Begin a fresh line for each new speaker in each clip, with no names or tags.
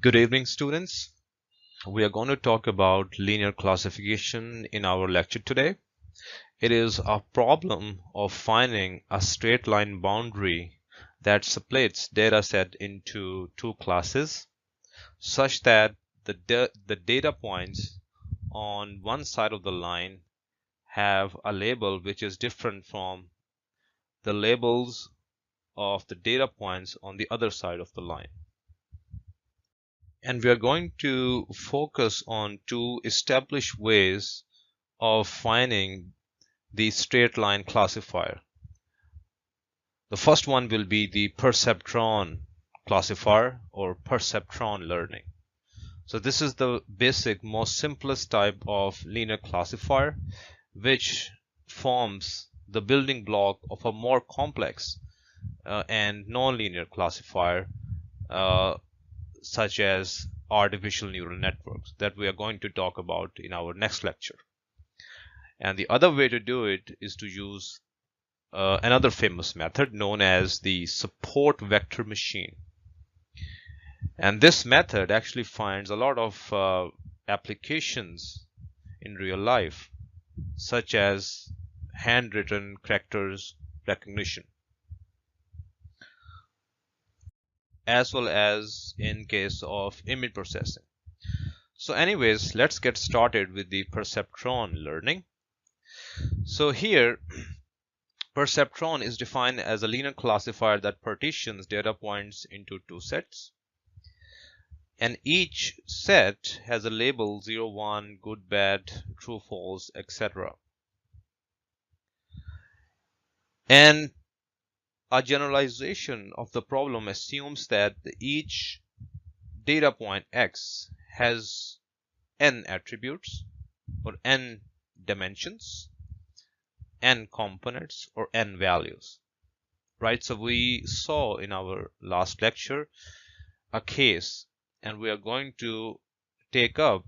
Good evening, students. We are going to talk about linear classification in our lecture today. It is a problem of finding a straight line boundary that splits data set into two classes such that the data points on one side of the line have a label which is different from the labels of the data points on the other side of the line. And we are going to focus on two established ways of finding the straight line classifier. The first one will be the perceptron classifier or perceptron learning. So this is the basic, most simplest type of linear classifier, which forms the building block of a more complex and non-linear classifier such as artificial neural networks that we are going to talk about in our next lecture. And the other way to do it is to use another famous method known as the support vector machine. And this method actually finds a lot of applications in real life, such as handwritten characters recognition, as well as in case of image processing. So anyways, let's get started with the perceptron learning. So here, perceptron is defined as a linear classifier that partitions data points into two sets. And each set has a label 0, 1, good, bad, true, false, etc. And a generalization of the problem assumes that each data point X has n attributes or n dimensions, n components or n values, right? So we saw in our last lecture a case, and we are going to take up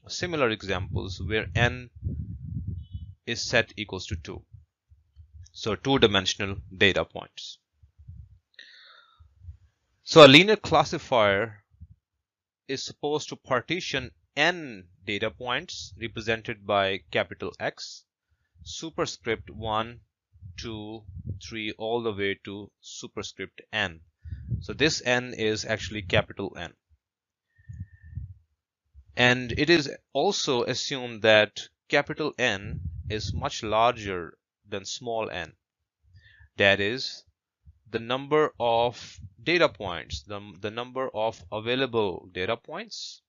similar examples where n is set equals to 2. So two-dimensional data points. So a linear classifier is supposed to partition n data points represented by capital X, superscript 1, 2, 3, all the way to superscript n. So this n is actually capital N. And it is also assumed that capital N is much larger than small n. That is, the number of data points, the number of available data points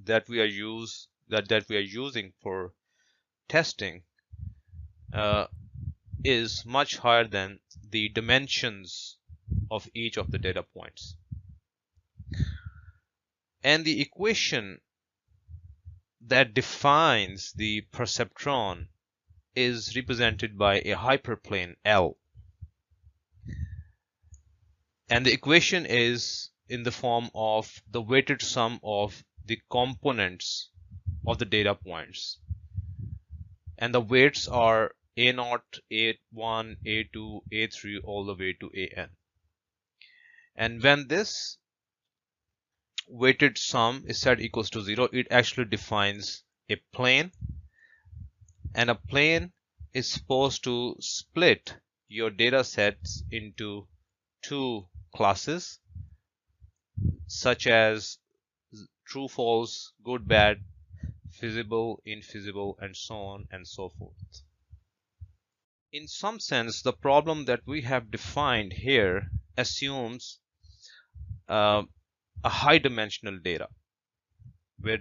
that we are using for testing is much higher than the dimensions of each of the data points. And the equation that defines the perceptron is represented by a hyperplane L. And the equation is in the form of the weighted sum of the components of the data points. And the weights are A0, A1, A2, A3, all the way to AN. And when this weighted sum is set equals to 0, it actually defines a plane. And a plane is supposed to split your data sets into two classes, such as true, false, good, bad, feasible, infeasible, and so on and so forth. In some sense, the problem that we have defined here assumes a high dimensional data, where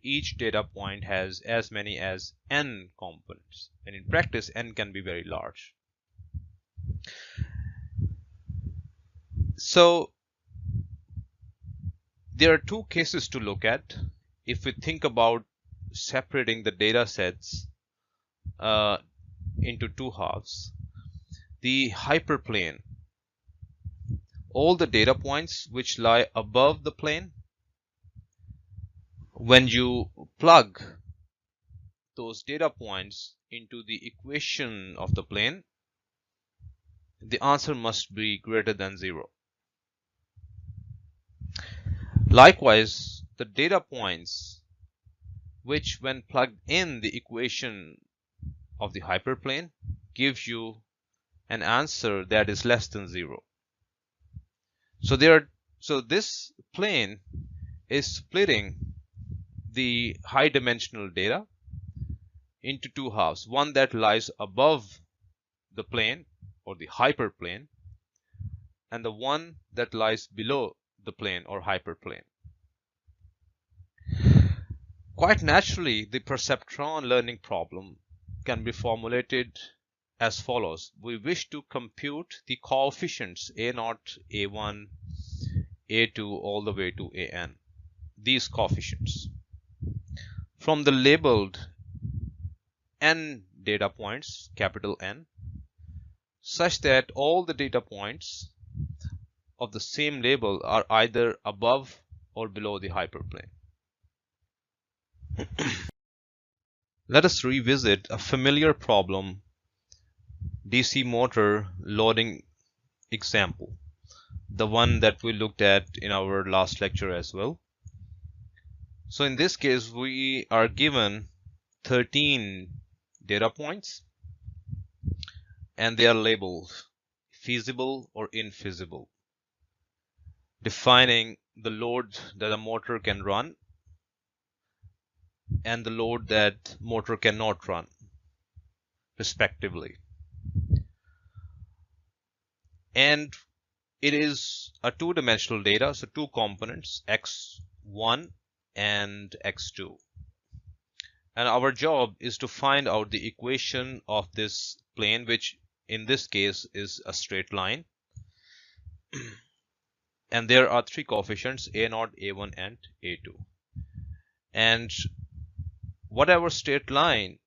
each data point has as many as n components, and in practice n can be very large. So there are two cases to look at if we think about separating the data sets into two halves. The hyperplane, all the data points which lie above the plane, when you plug those data points into the equation of the plane, the answer must be greater than 0. Likewise, the data points which when plugged in the equation of the hyperplane gives you an answer that is less than 0. So this plane is splitting the high dimensional data into two halves, one that lies above the plane or the hyperplane and the one that lies below the plane or hyperplane. Quite naturally, the perceptron learning problem can be formulated as follows. We wish to compute the coefficients a0, a1, a2 all the way to an. These coefficients from the labeled n data points, capital N, such that all the data points of the same label are either above or below the hyperplane. Let us revisit a familiar problem, DC motor loading example, the one that we looked at in our last lecture as well. So in this case, we are given 13 data points and they are labeled feasible or infeasible, defining the load that a motor can run and the load that motor cannot run, respectively. And it is a two-dimensional data, so two components, x1 and x2. And our job is to find out the equation of this plane, which in this case is a straight line. And there are three coefficients, a0, a1, and a2. And whatever straight line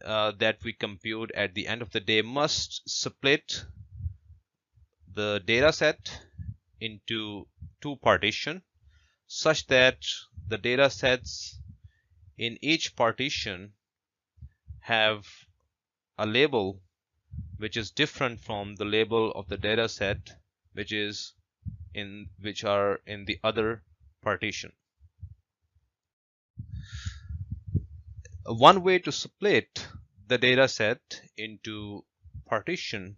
that we compute at the end of the day must split the data set into two partitions such that the data sets in each partition have a label which is different from the label of the data set which are in the other partition. One way to split the data set into partition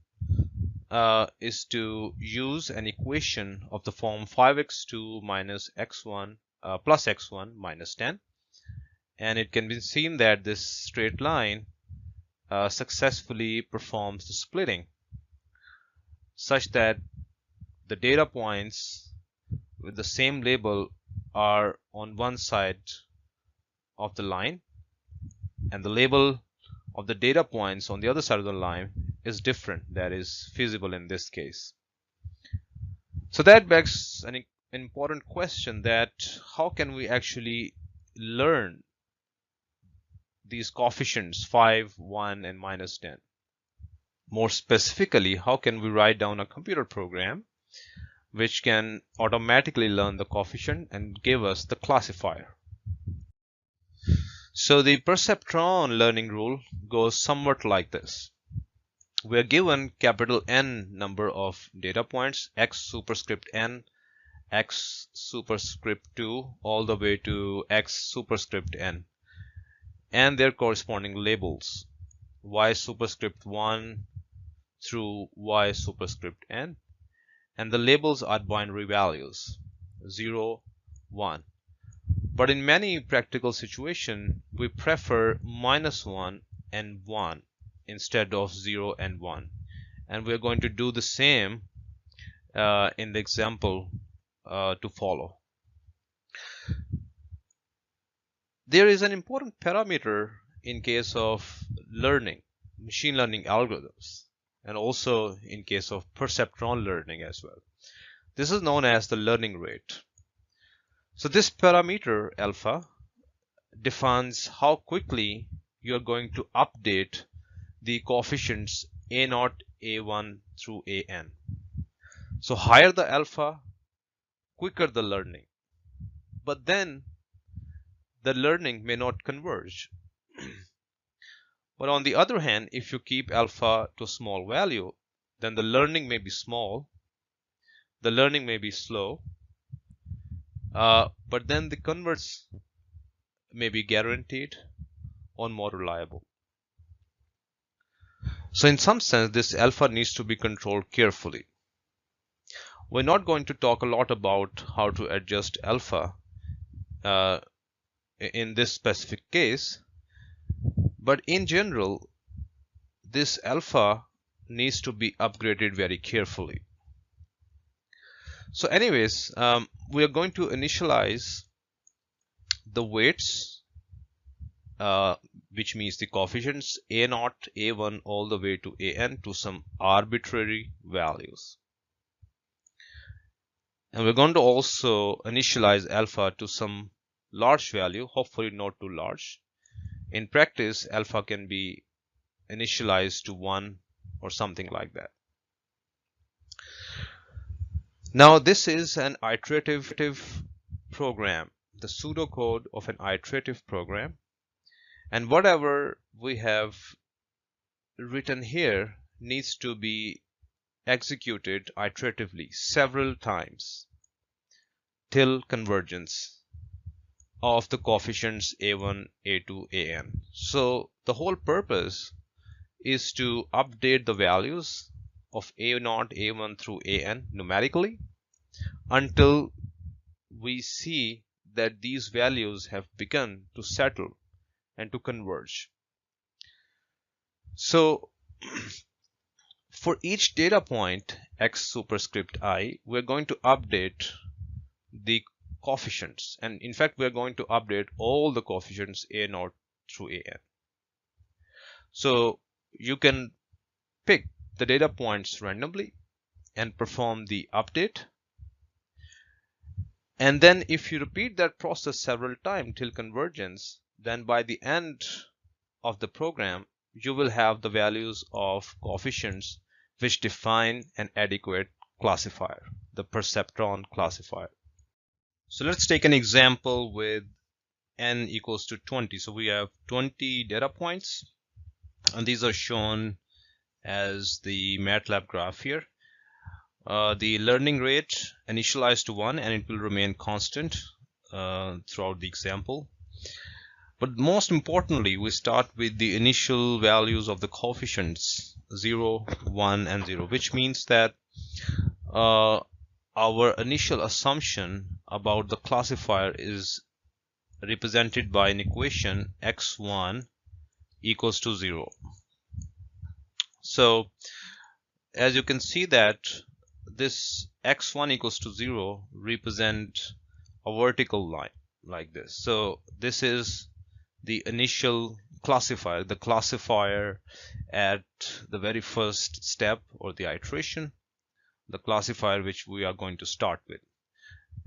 is to use an equation of the form 5x2 minus x1 plus x1 minus 10, and it can be seen that this straight line successfully performs the splitting such that the data points with the same label are on one side of the line and the label of the data points on the other side of the line is different, that is feasible in this case. So that begs an important question, that how can we actually learn these coefficients 5, 1 and minus 10? More specifically, how can we write down a computer program which can automatically learn the coefficient and give us the classifier? So the perceptron learning rule goes somewhat like this. We are given capital N number of data points, x superscript n, x superscript 2 all the way to x superscript n, and their corresponding labels, y superscript 1 through y superscript n, and the labels are binary values 0, 1. But in many practical situations, we prefer -1 and 1 instead of 0 and 1. And we're going to do the same in the example to follow. There is an important parameter in case of learning, machine learning algorithms, and also in case of perceptron learning as well. This is known as the learning rate. So this parameter alpha defines how quickly you are going to update the coefficients a0, a1 through an. So higher the alpha, quicker the learning. But then the learning may not converge. But on the other hand, if you keep alpha to a small value, then the learning may be small, the learning may be slow, but then the converse may be guaranteed or more reliable. So in some sense, this alpha needs to be controlled carefully. We're not going to talk a lot about how to adjust alpha in this specific case, but in general, this alpha needs to be upgraded very carefully. So anyways, we are going to initialize the weights, which means the coefficients a0, a1 all the way to an to some arbitrary values. And we're going to also initialize alpha to some large value, hopefully not too large. In practice, alpha can be initialized to 1 or something like that. Now this is an iterative program, the pseudocode of an iterative program, and whatever we have written here needs to be executed iteratively several times till convergence of the coefficients a1, a2, an. So the whole purpose is to update the values of a0, a1 through an numerically until we see that these values have begun to settle and to converge. So for each data point x superscript I, we're going to update the coefficients, and in fact we're going to update all the coefficients a0 through an. So you can pick the data points randomly and perform the update, and then if you repeat that process several times till convergence, then by the end of the program you will have the values of coefficients which define an adequate classifier, the perceptron classifier. So let's take an example with n equals to 20. So we have 20 data points, and these are shown as the MATLAB graph here. The learning rate initialized to 1, and it will remain constant throughout the example. But most importantly, we start with the initial values of the coefficients 0, 1, and 0, which means that our initial assumption about the classifier is represented by an equation x1 equals to 0. So as you can see that this x1 equals to 0 represent a vertical line like this. So this is the initial classifier, the classifier at the very first step or the iteration, the classifier which we are going to start with.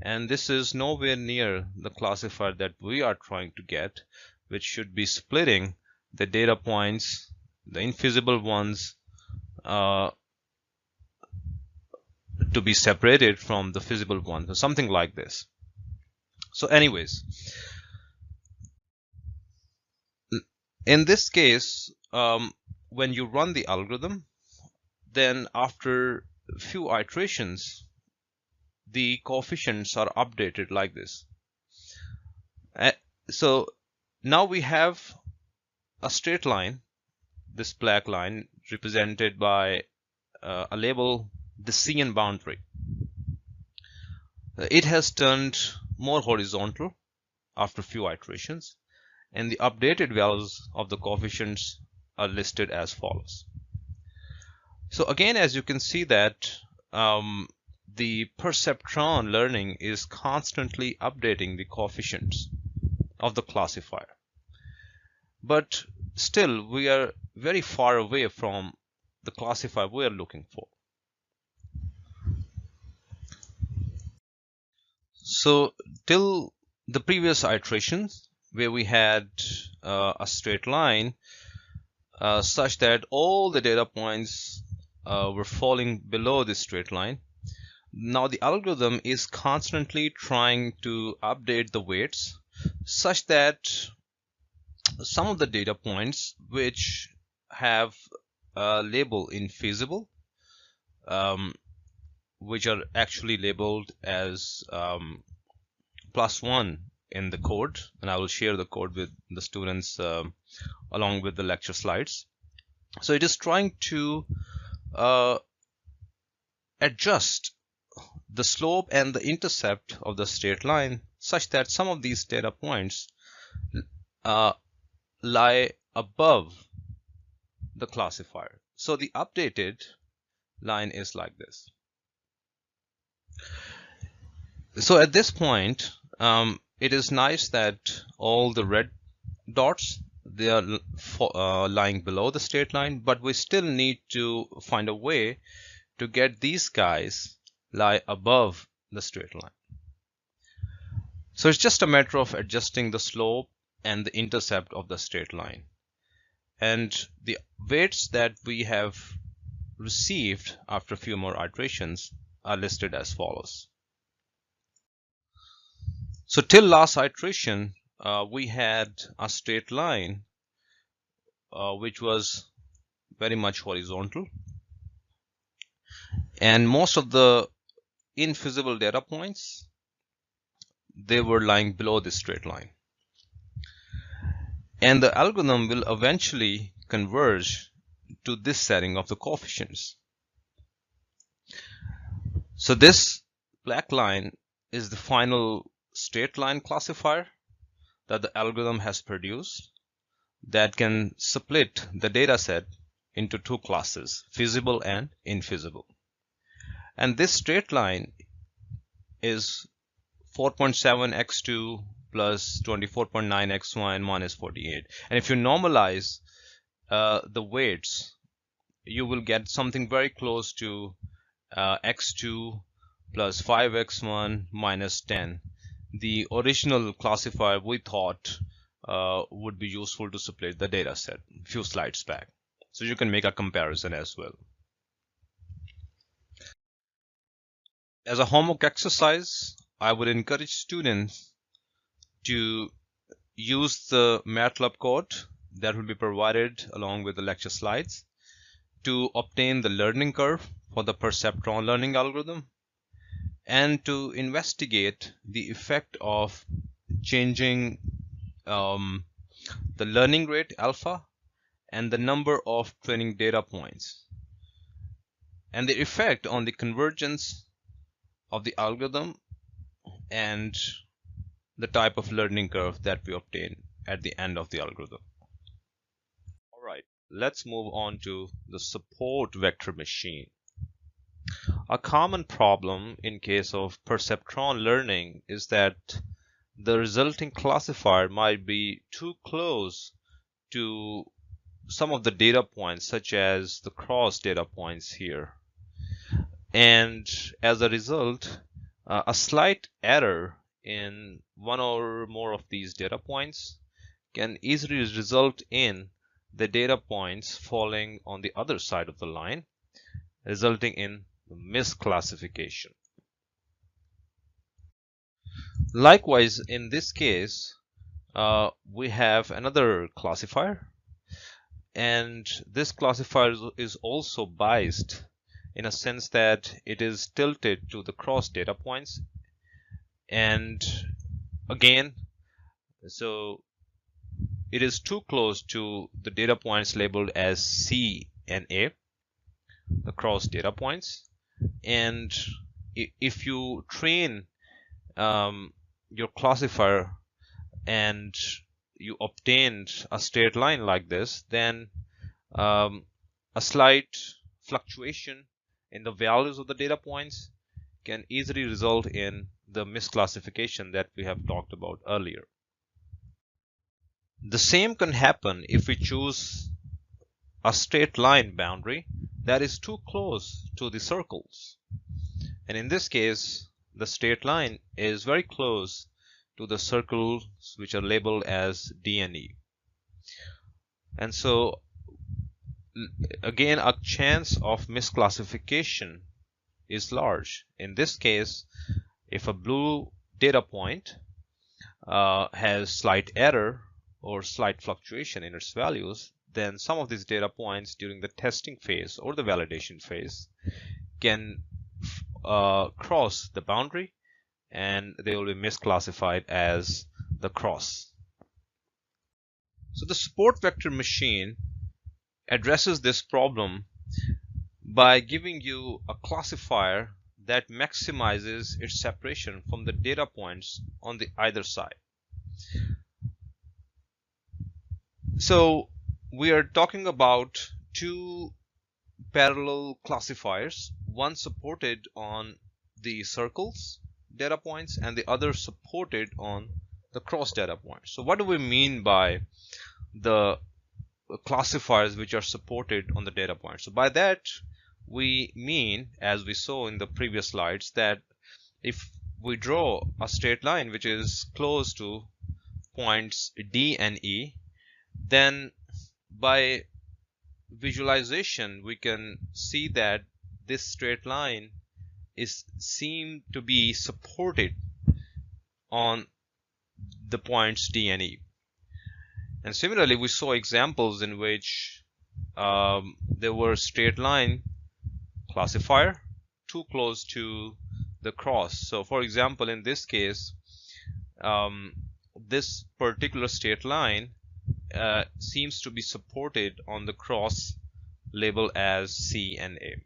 And this is nowhere near the classifier that we are trying to get, which should be splitting the data points, the invisible ones, to be separated from the visible ones, or something like this. So anyways, in this case, when you run the algorithm, then after a few iterations, the coefficients are updated like this. So now we have a straight line, this black line represented by a label, the CN boundary. It has turned more horizontal after a few iterations, and the updated values of the coefficients are listed as follows. So again, as you can see that the perceptron learning is constantly updating the coefficients of the classifier, but still we are very far away from the classifier we are looking for. So till the previous iterations, where we had a straight line such that all the data points were falling below this straight line, now the algorithm is constantly trying to update the weights such that some of the data points which have a label invisible, which are actually labeled as +1 in the code, and I will share the code with the students along with the lecture slides. So it is trying to adjust the slope and the intercept of the straight line such that some of these data points lie above the classifier. So the updated line is like this. So at this point, it is nice that all the red dots, they are lying below the straight line, but we still need to find a way to get these guys lie above the straight line. So it's just a matter of adjusting the slope and the intercept of the straight line. And the weights that we have received after a few more iterations are listed as follows. So till last iteration, we had a straight line which was very much horizontal, and most of the invisible data points, they were lying below this straight line. And the algorithm will eventually converge to this setting of the coefficients. So this black line is the final straight line classifier that the algorithm has produced that can split the data set into two classes, feasible and infeasible. And this straight line is 4.7 x2 plus 24.9 x1 minus 48. And if you normalize the weights, you will get something very close to x2 plus 5x1 minus 10. The original classifier we thought would be useful to split the data set a few slides back. So you can make a comparison as well. As a homework exercise, I would encourage students to use the MATLAB code that will be provided along with the lecture slides to obtain the learning curve for the PERCEPTRON learning algorithm, and to investigate the effect of changing the learning rate alpha and the number of training data points, and the effect on the convergence of the algorithm and the type of learning curve that we obtain at the end of the algorithm. All right, let's move on to the support vector machine. A common problem in case of perceptron learning is that the resulting classifier might be too close to some of the data points, such as the cross data points here. And as a result, a slight error in one or more of these data points can easily result in the data points falling on the other side of the line, resulting in misclassification. Likewise, in this case, we have another classifier, and this classifier is also biased in a sense that it is tilted to the cross data points. And again, so it is too close to the data points labeled as C and A, the cross data points. And if you train your classifier and you obtained a straight line like this, then a slight fluctuation in the values of the data points can easily result in the misclassification that we have talked about earlier. The same can happen if we choose a straight line boundary that is too close to the circles. And in this case, the straight line is very close to the circles which are labeled as D and E. And so again, a chance of misclassification is large. In this case, if a blue data point has slight error or slight fluctuation in its values, then some of these data points during the testing phase or the validation phase can cross the boundary and they will be misclassified as the cross. So the support vector machine addresses this problem by giving you a classifier that maximizes its separation from the data points on the either side. So we are talking about two parallel classifiers, one supported on the circles data points and the other supported on the cross data points. So what do we mean by the classifiers which are supported on the data points? So by that we mean, as we saw in the previous slides, that if we draw a straight line which is close to points D and E, then by visualization we can see that this straight line is seen to be supported on the points D and E. And similarly, we saw examples in which there were straight line classifier too close to the cross. So for example, in this case, this particular straight line seems to be supported on the cross labeled as C and A.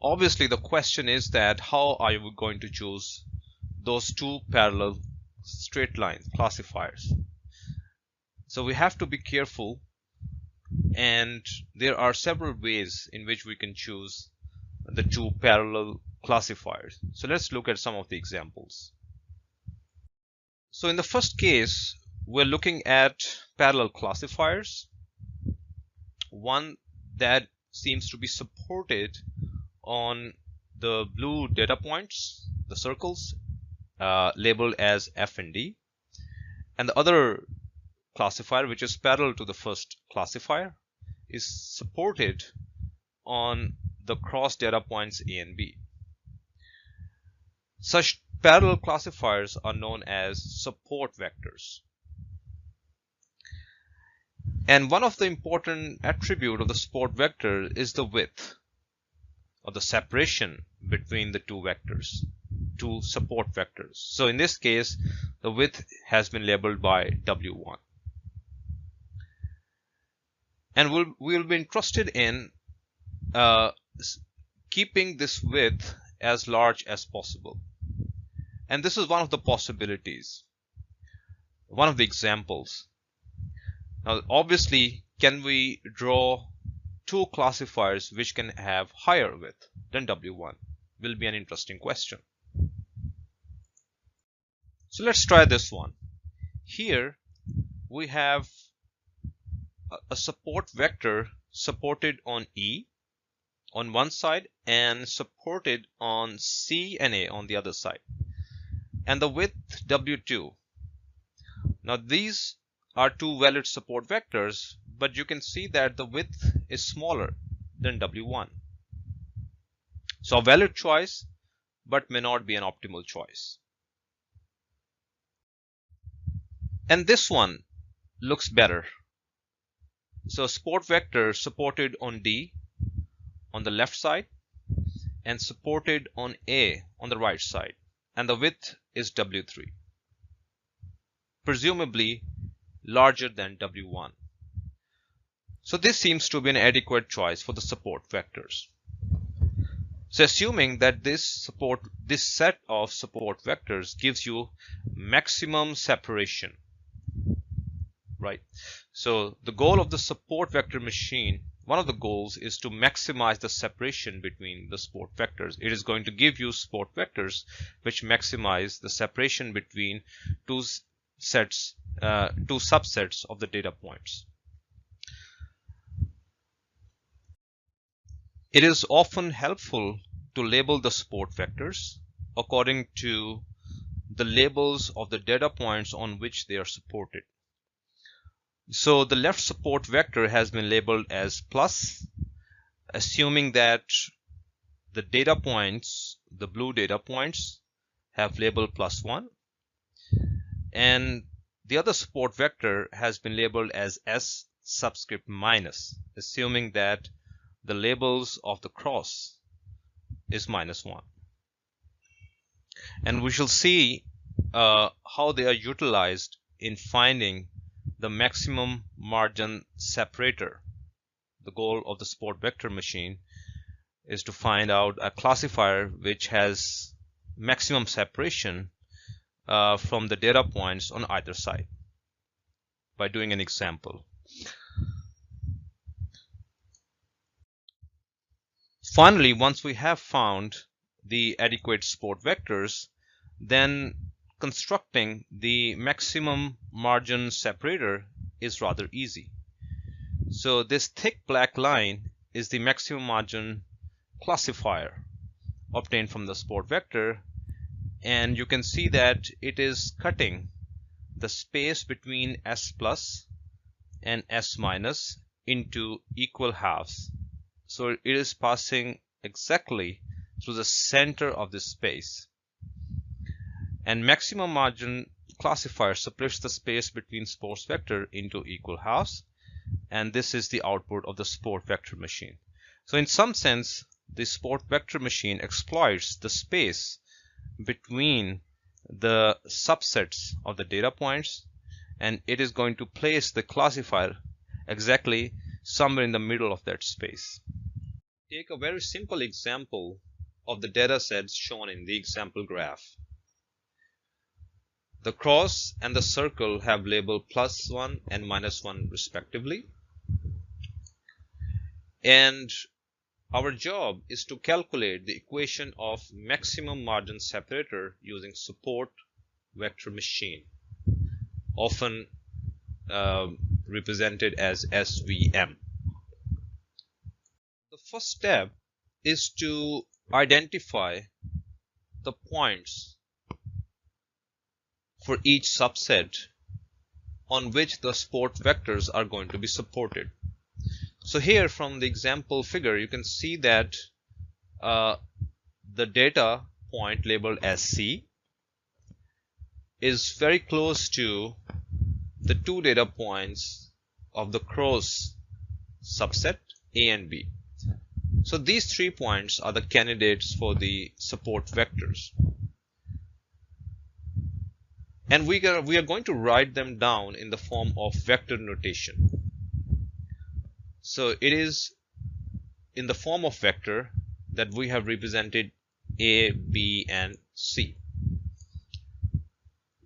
Obviously, the question is that how are you going to choose those two parallel straight line classifiers? So we have to be careful, and there are several ways in which we can choose the two parallel classifiers. So let's look at some of the examples. So in the first case, we're looking at parallel classifiers, one that seems to be supported on the blue data points, the circles, labeled as F and D, and the other classifier, which is parallel to the first classifier, is supported on the cross data points A and B. Such parallel classifiers are known as support vectors. And one of the important attributes of the support vector is the width, or the separation between the two vectors, two support vectors. So in this case, the width has been labeled by W1. And we'll be interested in keeping this width as large as possible. And this is one of the possibilities, one of the examples. Now, obviously, can we draw two classifiers which can have higher width than W1? Will be an interesting question. So let's try this one. Here we have a support vector supported on E on one side and supported on C and A on the other side, and the width W2. Now these are two valid support vectors, but you can see that the width is smaller than W1. So a valid choice, but may not be an optimal choice. And this one looks better. So support vector supported on D on the left side and supported on A on the right side, and the width is W3, presumably larger than W1. So this seems to be an adequate choice for the support vectors. So assuming that this set of support vectors gives you maximum separation, right? So the goal of the support vector machine, one of the goals is to maximize the separation between the support vectors. It is going to give you support vectors which maximize the separation between two subsets of the data points. It is often helpful to label the support vectors according to the labels of the data points on which they are supported. So the left support vector has been labeled as plus, assuming that the data points, the blue data points, have labeled +1, and the other support vector has been labeled as S subscript minus, assuming that the labels of the cross is -1. and we shall see how they are utilized in finding the maximum margin separator. The goal of the support vector machine is to find out a classifier which has maximum separation from the data points on either side by doing an example. Finally, once we have found the adequate support vectors, then constructing the maximum margin separator is rather easy. So this thick black line is the maximum margin classifier obtained from the support vector, and you can see that it is cutting the space between S plus and S minus into equal halves. So it is passing exactly through the center of this space. And maximum margin classifier splits the space between support vector into equal halves, and this is the output of the support vector machine. So in some sense, the support vector machine exploits the space between the subsets of the data points, and it is going to place the classifier exactly somewhere in the middle of that space. Take a very simple example of the data sets shown in the example graph. The cross and the circle have label +1 and -1 respectively, and our job is to calculate the equation of maximum margin separator using support vector machine, often represented as SVM. The first step is to identify the points for each subset on which the support vectors are going to be supported. So here from the example figure, you can see that the data point labeled as C is very close to the two data points of the cross subset A and B. So these 3 points are the candidates for the support vectors, and we are going to write them down in the form of vector notation. So it is in the form of vector that we have represented A, B, and C.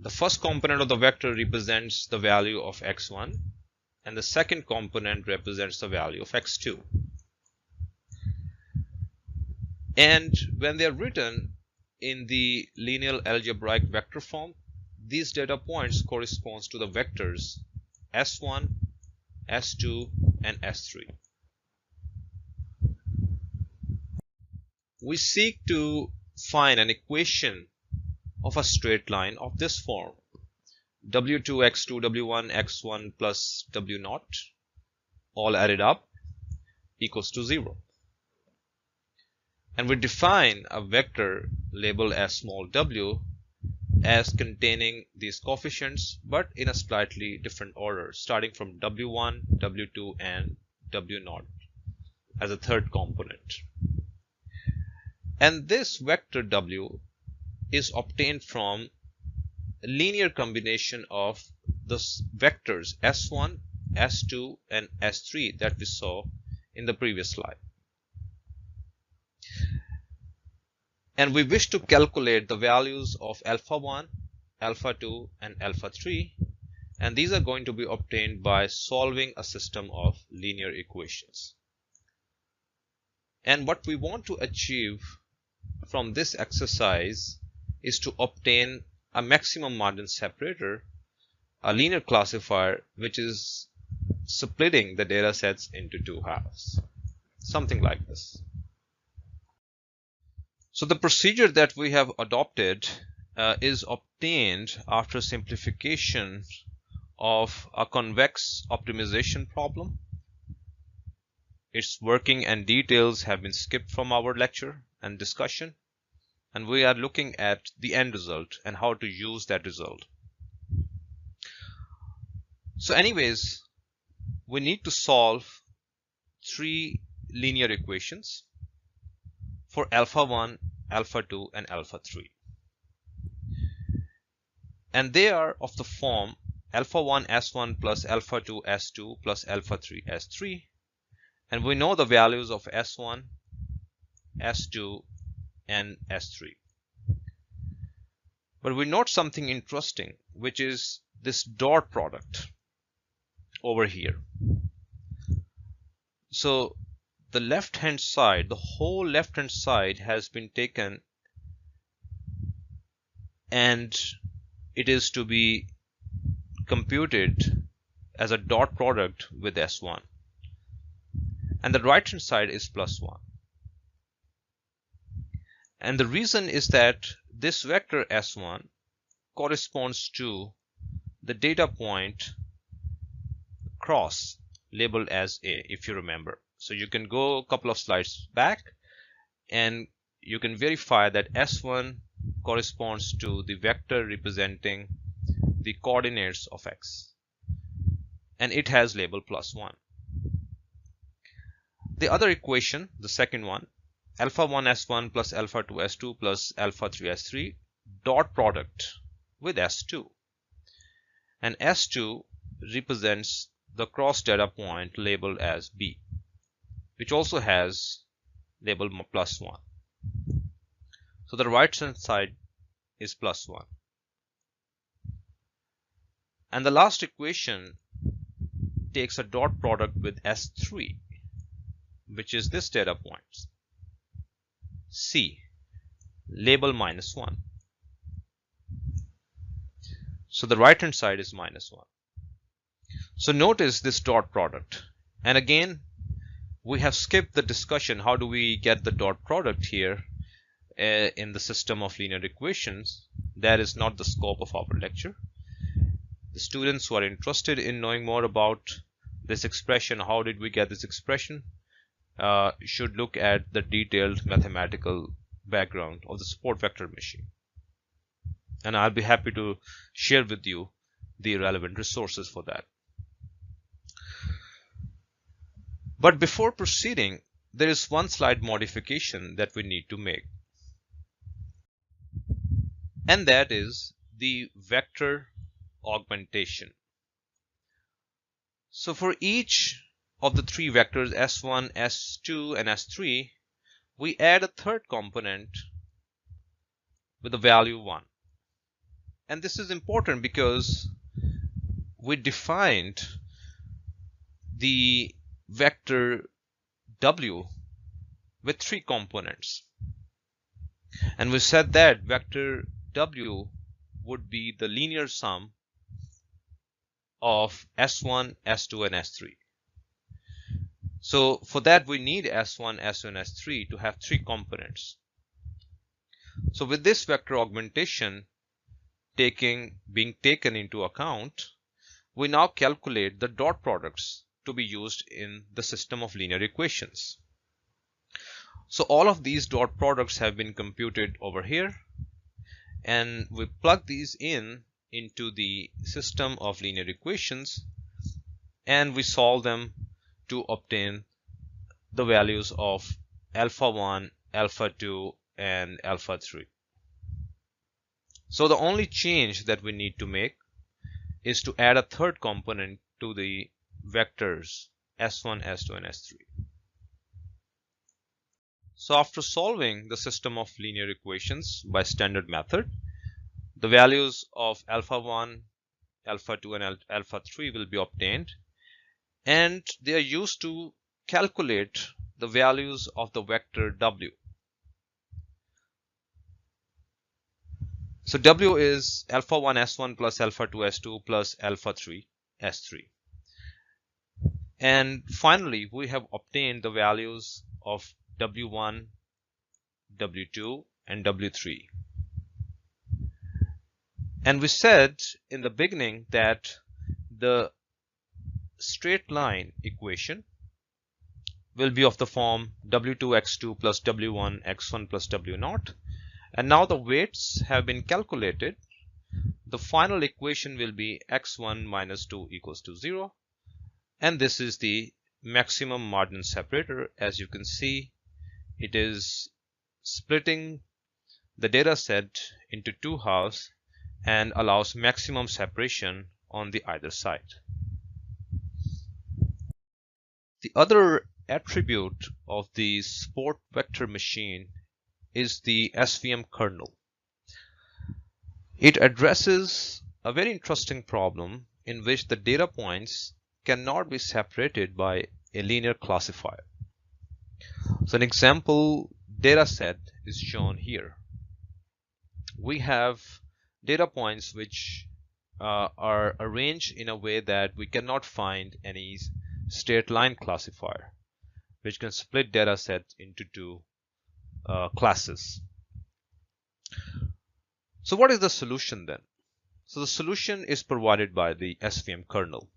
The first component of the vector represents the value of x1, and the second component represents the value of x2. And when they are written in the linear algebraic vector form, these data points corresponds to the vectors s1, s2, and s3. We seek to find an equation of a straight line of this form: w2 x2 w1 x1 plus w0 all added up equals to 0. And we define a vector labeled as small w as containing these coefficients, but in a slightly different order, starting from w1, w2, and w0 as a third component. And this vector w is obtained from a linear combination of the vectors s1, s2, and s3 that we saw in the previous slide. And we wish to calculate the values of alpha 1, alpha 2, and alpha 3, and these are going to be obtained by solving a system of linear equations. And what we want to achieve from this exercise is to obtain a maximum margin separator, a linear classifier which is splitting the data sets into two halves, something like this. So the procedure that we have adopted is obtained after simplification of a convex optimization problem. Its working and details have been skipped from our lecture and discussion, and we are looking at the end result and how to use that result. So anyways, we need to solve 3 linear equations for alpha 1, alpha 2, and alpha 3. and they are of the form alpha 1 s1 plus alpha 2 s2 plus alpha 3 s3, and we know the values of s1, s2 and s3. But we note something interesting, which is this dot product over here. So the left hand side, the whole left hand side has been taken and it is to be computed as a dot product with s1, and the right hand side is plus 1. And the reason is that this vector s1 corresponds to the data point cross labeled as A, if you remember. So you can go a couple of slides back and you can verify that s1 corresponds to the vector representing the coordinates of x, and it has label plus 1. The other equation, the second one, alpha 1 s1 plus alpha 2 s2 plus alpha 3 s3 dot product with s2, and s2 represents the cross data point labeled as B, which also has label plus 1. So the right hand side is plus 1. And the last equation takes a dot product with S3, which is this data point, C, label minus 1. So the right hand side is minus 1. So notice this dot product. And again, we have skipped the discussion, how do we get the dot product here in the system of linear equations. That is not the scope of our lecture. The students who are interested in knowing more about this expression, how did we get this expression, should look at the detailed mathematical background of the support vector machine. And I'll be happy to share with you the relevant resources for that. But before proceeding, there is one slight modification that we need to make. And that is the vector augmentation. So for each of the three vectors s1, s2 and s3, we add a third component with the value 1. And this is important because we defined the vector w with three components, and we said that vector w would be the linear sum of s1, s2 and s3. So for that we need s1, s2 and s3 to have three components. So with this vector augmentation being taken into account, we now calculate the dot products to be used in the system of linear equations. So all of these dot products have been computed over here, and we plug these into the system of linear equations, and we solve them to obtain the values of alpha 1, alpha 2 and alpha 3. So the only change that we need to make is to add a third component to the vectors s1, s2 and s3. So after solving the system of linear equations by standard method, the values of alpha 1, alpha 2 and alpha 3 will be obtained, and they are used to calculate the values of the vector w. So w is alpha 1 s1 plus alpha 2 s2 plus alpha 3 s3. And finally, we have obtained the values of w1, w2 and w3. And we said in the beginning that the straight line equation will be of the form w2x2 plus w1x1 plus w0. And now the weights have been calculated. The final equation will be x1 minus 2 equals to 0. And this is the maximum margin separator. As you can see, it is splitting the data set into two halves, and allows maximum separation on the either side. The other attribute of the support vector machine is the SVM kernel. It addresses a very interesting problem in which the data points cannot be separated by a linear classifier. So an example data set is shown here. We have data points which are arranged in a way that we cannot find any straight line classifier which can split data sets into two classes. So what is the solution then? So the solution is provided by the SVM kernel.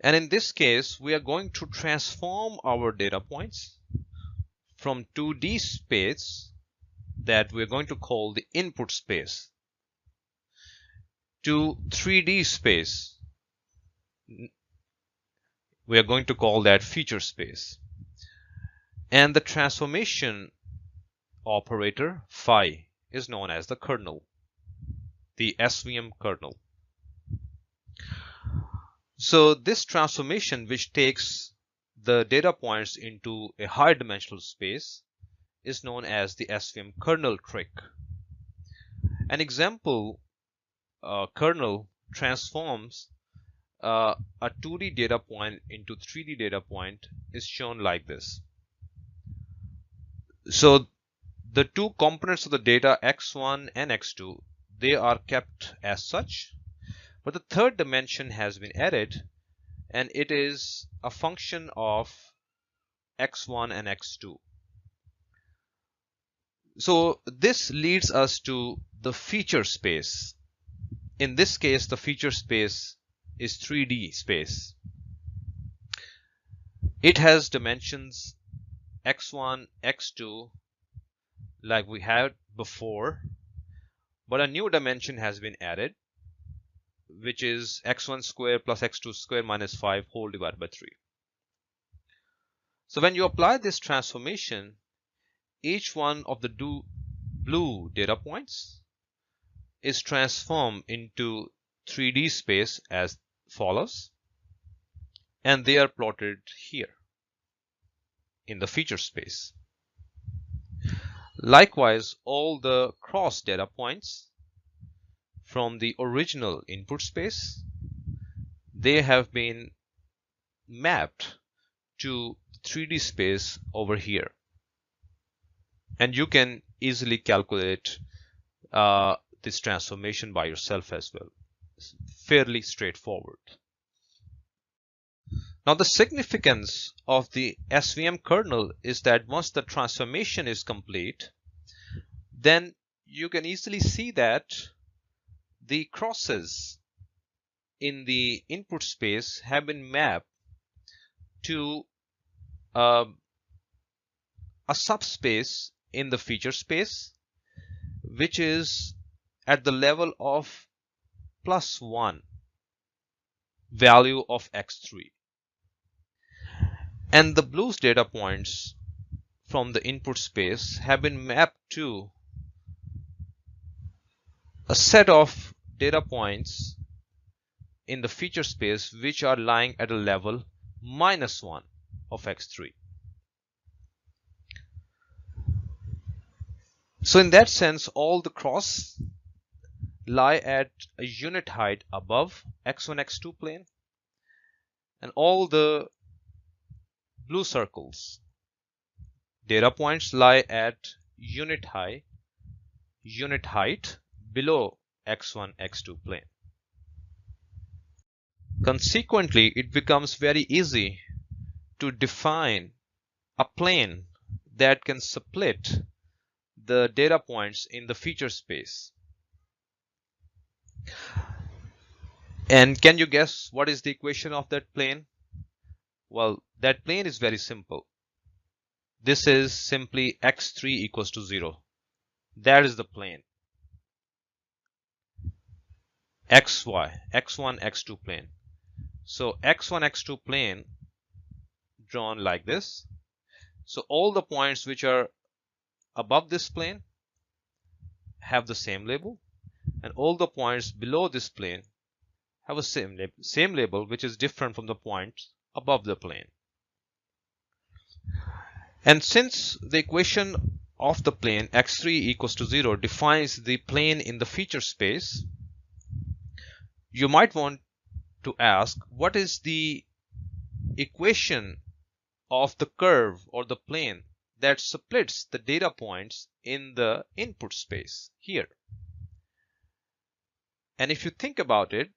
And in this case, we are going to transform our data points from 2D space that we're going to call the input space to 3D space. We are going to call that feature space. And the transformation operator phi is known as the kernel, the SVM kernel. So this transformation, which takes the data points into a higher dimensional space, is known as the SVM kernel trick. An example kernel transforms a 2D data point into 3D data point is shown like this. So the two components of the data x1 and x2, they are kept as such, but the third dimension has been added, and it is a function of x1 and x2. So this leads us to the feature space. In this case, the feature space is 3D space. It has dimensions x1, x2 like we had before, but a new dimension has been added, which is x1 square plus x2 square minus 5 whole divided by 3. So when you apply this transformation, each one of the blue data points is transformed into 3D space as follows, and they are plotted here in the feature space. Likewise, all the cross data points from the original input space, they have been mapped to 3D space over here. And you can easily calculate this transformation by yourself as well. It's fairly straightforward. Now the significance of the SVM kernel is that once the transformation is complete, then you can easily see that the crosses in the input space have been mapped to a subspace in the feature space, which is at the level of +1 value of x3. And the blue's data points from the input space have been mapped to a set of data points in the feature space which are lying at a level -1 of x3. So in that sense, all the cross lie at a unit height above x1, x2 plane, and all the blue circles data points lie at unit height below x1, x2 plane. Consequently, it becomes very easy to define a plane that can split the data points in the feature space. And can you guess what is the equation of that plane? Well, that plane is very simple. This is simply x3 equals to 0. That is the plane. xy, x1, x2 plane. So x1, x2 plane drawn like this. So all the points which are above this plane have the same label, and all the points below this plane have a same label which is different from the points above the plane. And since the equation of the plane x3 equals to 0 defines the plane in the feature space, you might want to ask, what is the equation of the curve or the plane that splits the data points in the input space here? And if you think about it,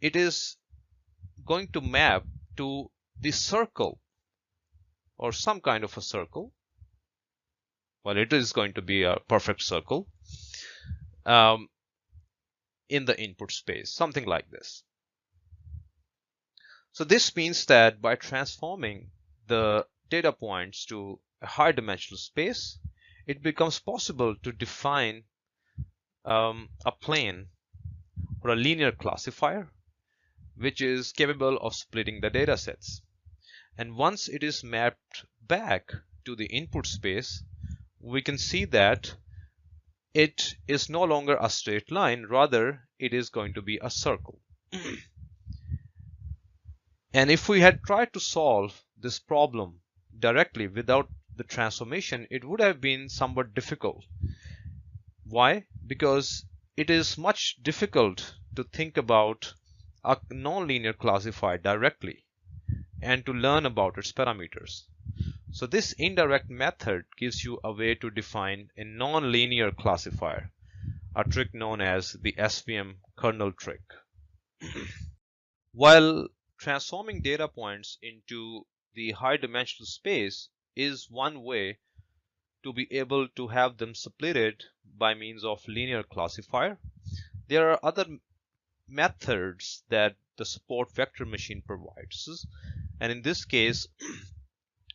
it is going to map to the circle or some kind of a circle. Well, it is going to be a perfect circle in the input space, something like this. So this means that by transforming the data points to a high dimensional space, it becomes possible to define a plane or a linear classifier which is capable of splitting the data sets. And once it is mapped back to the input space, we can see that it is no longer a straight line, rather it is going to be a circle. And if we had tried to solve this problem directly without the transformation, it would have been somewhat difficult. Why? Because it is much difficult to think about a nonlinear classifier directly and to learn about its parameters. So this indirect method gives you a way to define a nonlinear classifier, a trick known as the SVM kernel trick. While transforming data points into the high dimensional space is one way to be able to have them splitted by means of linear classifier, there are other methods that the support vector machine provides. And in this case,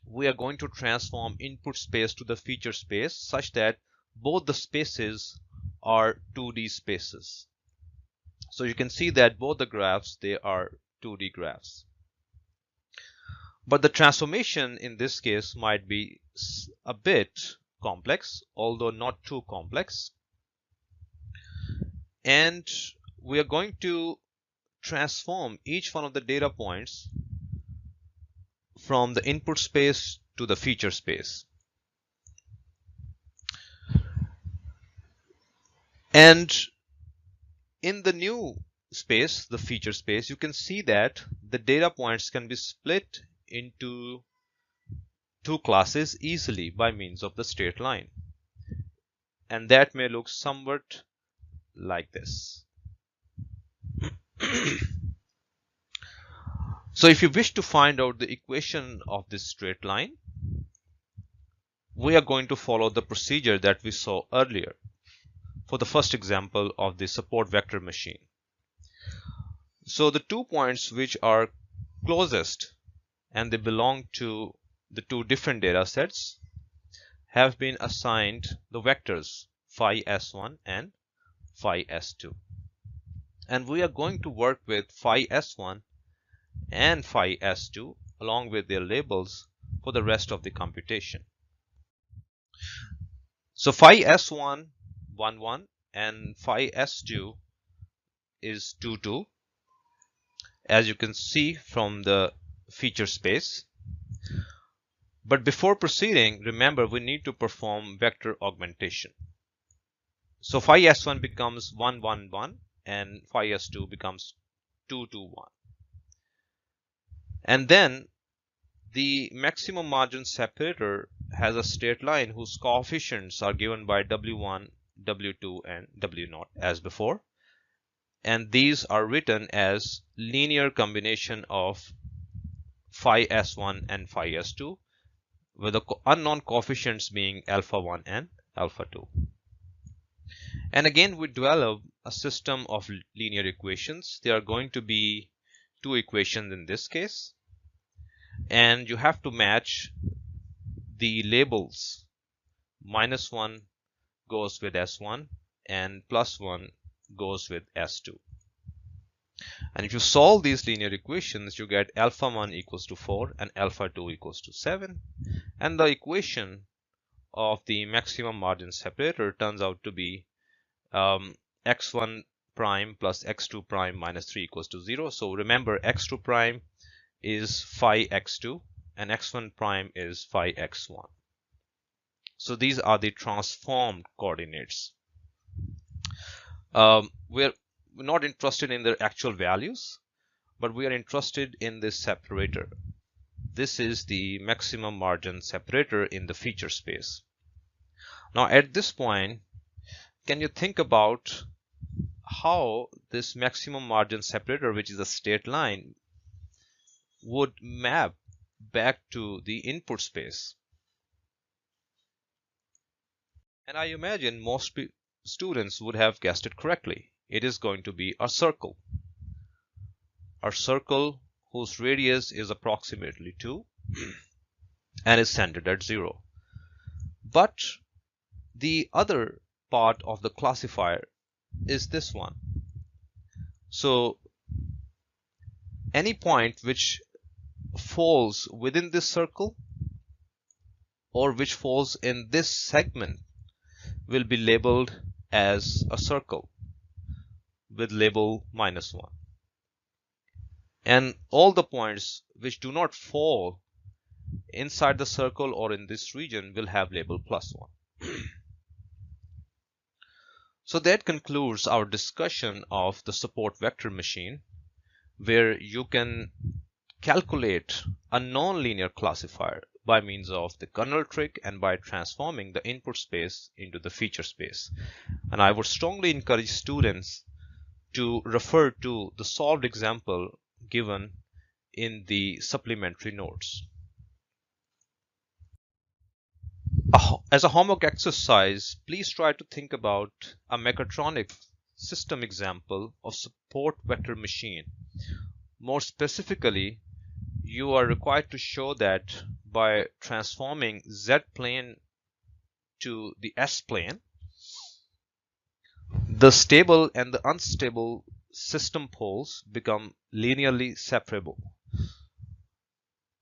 we are going to transform input space to the feature space such that both the spaces are 2D spaces. So you can see that both the graphs, they are 2D graphs. But the transformation in this case might be a bit complex, although not too complex. And we are going to transform each one of the data points from the input space to the feature space. And in the new space, the feature space, you can see that the data points can be split into two classes easily by means of the straight line. And that may look somewhat like this. So if you wish to find out the equation of this straight line, we are going to follow the procedure that we saw earlier for the first example of the support vector machine. So the 2 points which are closest and they belong to the 2 different data sets have been assigned the vectors phi s1 and phi s2. And we are going to work with phi s1 and phi s2 along with their labels for the rest of the computation. So phi s1 1 1 and phi s2 is 2 2, as you can see from the feature space. But before proceeding, remember we need to perform vector augmentation. So phi s1 becomes 1 1 1 and phi s2 becomes 2 2 1. And then the maximum margin separator has a straight line whose coefficients are given by w1, w2 and w0 as before. And these are written as linear combination of phi s1 and phi s2 with the unknown coefficients being alpha 1 and alpha 2. And again we develop a system of linear equations. There are going to be 2 equations in this case, and you have to match the labels. -1 goes with s1 and +1 goes with s2. And if you solve these linear equations, you get alpha 1 equals to 4 and alpha 2 equals to 7, and the equation of the maximum margin separator turns out to be x1 prime plus x2 prime minus 3 equals to 0. So remember, x2 prime is phi x2 and x1 prime is phi x1. So these are the transformed coordinates. We're not interested in their actual values, but we are interested in this separator. This is the maximum margin separator in the feature space. Now at this point, can you think about how this maximum margin separator, which is a straight line, would map back to the input space? And I imagine most students would have guessed it correctly. It is going to be a circle whose radius is approximately 2 and is centered at 0. But the other part of the classifier is this one. So any point which falls within this circle or which falls in this segment will be labeled as a circle with label -1. And all the points which do not fall inside the circle or in this region will have label +1. So that concludes our discussion of the support vector machine, where you can calculate a non-linear classifier by means of the kernel trick and by transforming the input space into the feature space. And I would strongly encourage students to refer to the solved example given in the supplementary notes. As a homework exercise, please try to think about a mechatronic system example of support vector machine. More specifically, you are required to show that by transforming z-plane to the s-plane, the stable and the unstable system poles become linearly separable.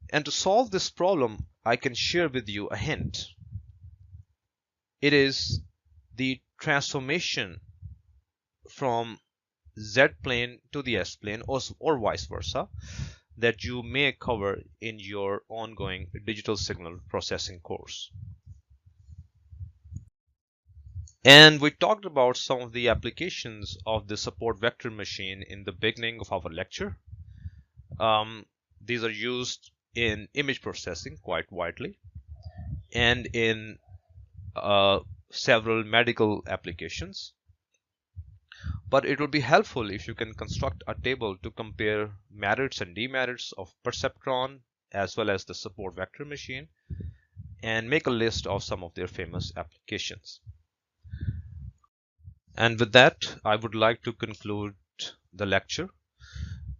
And to solve this problem, I can share with you a hint. It is the transformation from z-plane to the s-plane or vice versa that you may cover in your ongoing digital signal processing course. And we talked about some of the applications of the support vector machine in the beginning of our lecture. These are used in image processing quite widely and in several medical applications. But it would be helpful if you can construct a table to compare merits and demerits of PERCEPTRON as well as the support vector machine and make a list of some of their famous applications. And with that, I would like to conclude the lecture.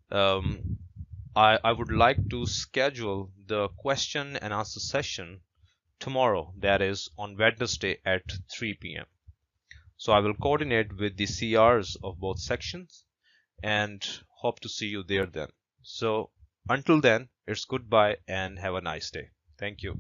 I would like to schedule the question and answer session tomorrow, that is on Wednesday at 3 p.m. So I will coordinate with the CRs of both sections and hope to see you there then. So until then, it's goodbye and have a nice day. Thank you.